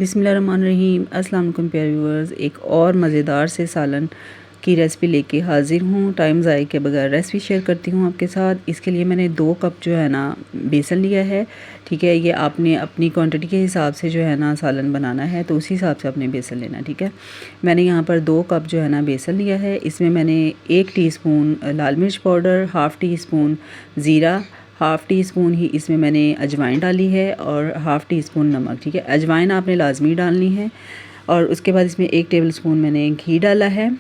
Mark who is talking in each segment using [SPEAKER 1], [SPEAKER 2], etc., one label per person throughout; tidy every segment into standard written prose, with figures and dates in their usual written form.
[SPEAKER 1] बिस्मिल्लाहिर्रहमानिर्रहीम। अस्सलाम वालेकुम प्यारे व्यूअर्स, एक और मज़ेदार से सालन की रेसिपी लेके हाज़िर हूँ। टाइम ज़ाय के बगैर रेसिपी शेयर करती हूँ आपके साथ। इसके लिए मैंने 2 कप जो है ना बेसन लिया है। ठीक है, ये आपने अपनी क्वांटिटी के हिसाब से जो है ना सालन बनाना है, तो उसी हिसाब से आपने बेसन लेना। ठीक है, मैंने यहाँ पर 2 कप जो है ना बेसन लिया है। इसमें मैंने 1 टीस्पून लाल मिर्च पाउडर, हाफ़ टी स्पून ज़ीरा, हाफ़ टी स्पून ही इसमें मैंने अजवाइन डाली है और हाफ़ टी स्पून नमक। ठीक है, अजवाइन आपने लाजमी डालनी है। और उसके बाद इसमें 1 टेबल स्पून मैंने घी डाला है।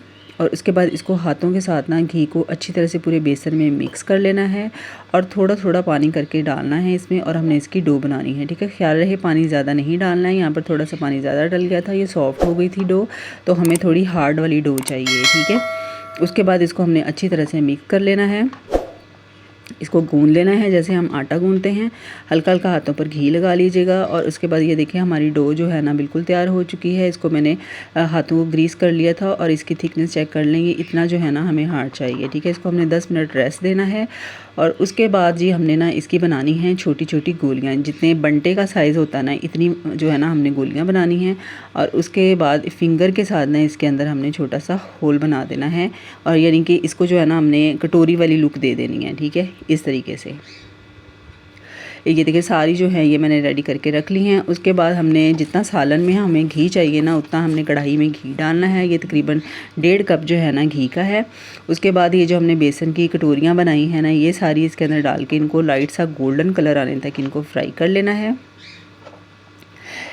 [SPEAKER 1] और उसके बाद इसको हाथों के साथ ना घी को अच्छी तरह से पूरे बेसन में मिक्स कर लेना है और थोड़ा थोड़ा पानी करके डालना है इसमें, और हमने इसकी डो बनानी है। ठीक है, ख्याल रहे पानी ज़्यादा नहीं डालना है। यहाँ पर थोड़ा सा पानी ज़्यादा डल गया था, ये सॉफ्ट हो गई थी डो, तो हमें थोड़ी हार्ड वाली डो चाहिए। ठीक है, उसके बाद इसको हमने अच्छी तरह से मिक्स कर लेना है। इसको गूंद लेना है जैसे हम आटा गूंदते हैं। हल्का हल्का हाथों पर घी लगा लीजिएगा। और उसके बाद ये देखिए हमारी डो जो है ना बिल्कुल तैयार हो चुकी है। इसको मैंने हाथों को ग्रीस कर लिया था और इसकी थिकनेस चेक कर लेंगे, इतना जो है ना हमें हार्ड चाहिए। ठीक है, इसको हमने 10 मिनट रेस्ट देना है। और उसके बाद जी हमने ना इसकी बनानी है छोटी छोटी गोलियाँ, जितने बंटे का साइज़ होता है ना इतनी जो है ना हमने गोलियाँ बनानी हैं। और उसके बाद फिंगर के साथ ना इसके अंदर हमने छोटा सा होल बना देना है, और यानी कि इसको जो है ना हमने कटोरी वाली लुक दे देनी है। ठीक है, इस तरीके से ये देखिए सारी जो है ये मैंने रेडी करके रख ली हैं। उसके बाद हमने जितना सालन में हमें घी चाहिए ना उतना हमने कढ़ाई में घी डालना है। ये तकरीबन 1.5 कप जो है ना घी का है। उसके बाद ये जो हमने बेसन की कटोरियाँ बनाई हैं ना, ये सारी इसके अंदर डाल के इनको लाइट सा गोल्डन कलर आने तक इनको फ्राई कर लेना है।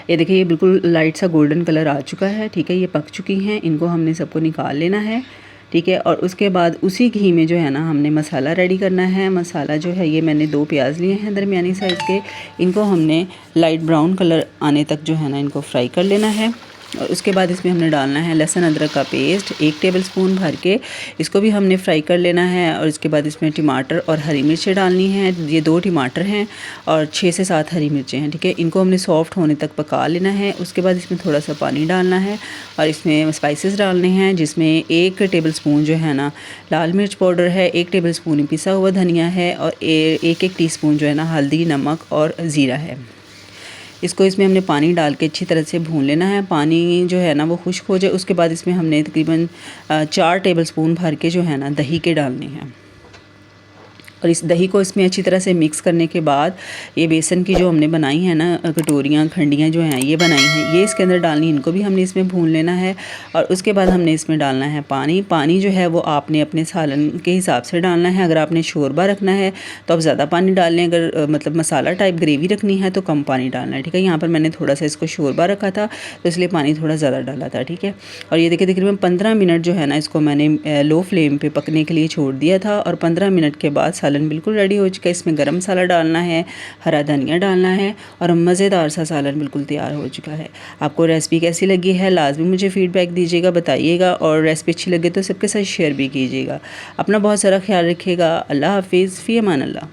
[SPEAKER 1] ये देखिए ये बिल्कुल लाइट सा गोल्डन कलर आ चुका है। ठीक है, ये पक चुकी हैं, इनको हमने सबको निकाल लेना है। ठीक है, और उसके बाद उसी घी में जो है ना हमने मसाला रेडी करना है। मसाला जो है ये मैंने 2 प्याज लिए हैं दरमियानी साइज़ के, इनको हमने लाइट ब्राउन कलर आने तक जो है ना इनको फ्राई कर लेना है। और उसके बाद इसमें हमने डालना है लहसुन अदरक का पेस्ट 1 टेबलस्पून भर के, इसको भी हमने फ्राई कर लेना है। और इसके बाद इसमें टमाटर और हरी मिर्चें डालनी हैं। ये 2 टमाटर हैं और 6 से 7 हरी मिर्चें हैं। ठीक है, इनको हमने सॉफ्ट होने तक पका लेना है। उसके बाद इसमें थोड़ा सा पानी डालना है और इसमें स्पाइसेस डालने हैं, जिसमें 1 टेबलस्पून जो है ना लाल मिर्च पाउडर है, 1 टेबलस्पून पिसा हुआ धनिया है, और 1 टीस्पून जो है ना हल्दी, नमक और ज़ीरा है। इसको इसमें हमने पानी डाल के अच्छी तरह से भून लेना है। पानी जो है ना वो खुश्क हो जाए, उसके बाद इसमें हमने तकरीबन 4 टेबलस्पून भर के जो है ना दही के डालने हैं। और इस दही को इसमें अच्छी तरह से मिक्स करने के बाद ये बेसन की जो हमने बनाई है ना कटोरियाँ खंडियाँ जो हैं ये बनाई हैं, ये इसके अंदर डालनी, इनको भी हमने इसमें भून लेना है। और उसके बाद हमने इसमें डालना है पानी। पानी जो है वो आपने अपने सालन के हिसाब से डालना है। अगर आपने शोरबा रखना है तो आप ज़्यादा पानी डाल लें, अगर मतलब मसाला टाइप ग्रेवी रखनी है तो कम पानी डालना है। ठीक है, यहाँ पर मैंने थोड़ा सा इसको शोरबा रखा था तो इसलिए पानी थोड़ा ज़्यादा डाला था। ठीक है, और ये देखिए तकरीबन 15 मिनट जो है ना इसको मैंने लो फ्लेम पे पकने के लिए छोड़ दिया था। और 15 मिनट के बाद सालन बिल्कुल रेडी हो चुका है। इसमें गरम मसाला डालना है, हरा धनिया डालना है, और मज़ेदार सा सालन बिल्कुल तैयार हो चुका है। आपको रेसिपी कैसी लगी है लाजमी मुझे फ़ीडबैक दीजिएगा, बताइएगा। और रेसिपी अच्छी लगे तो सबके साथ शेयर भी कीजिएगा। अपना बहुत सारा ख्याल रखिएगा। अल्लाह हाफिज़, फ़ी अमान अल्लाह।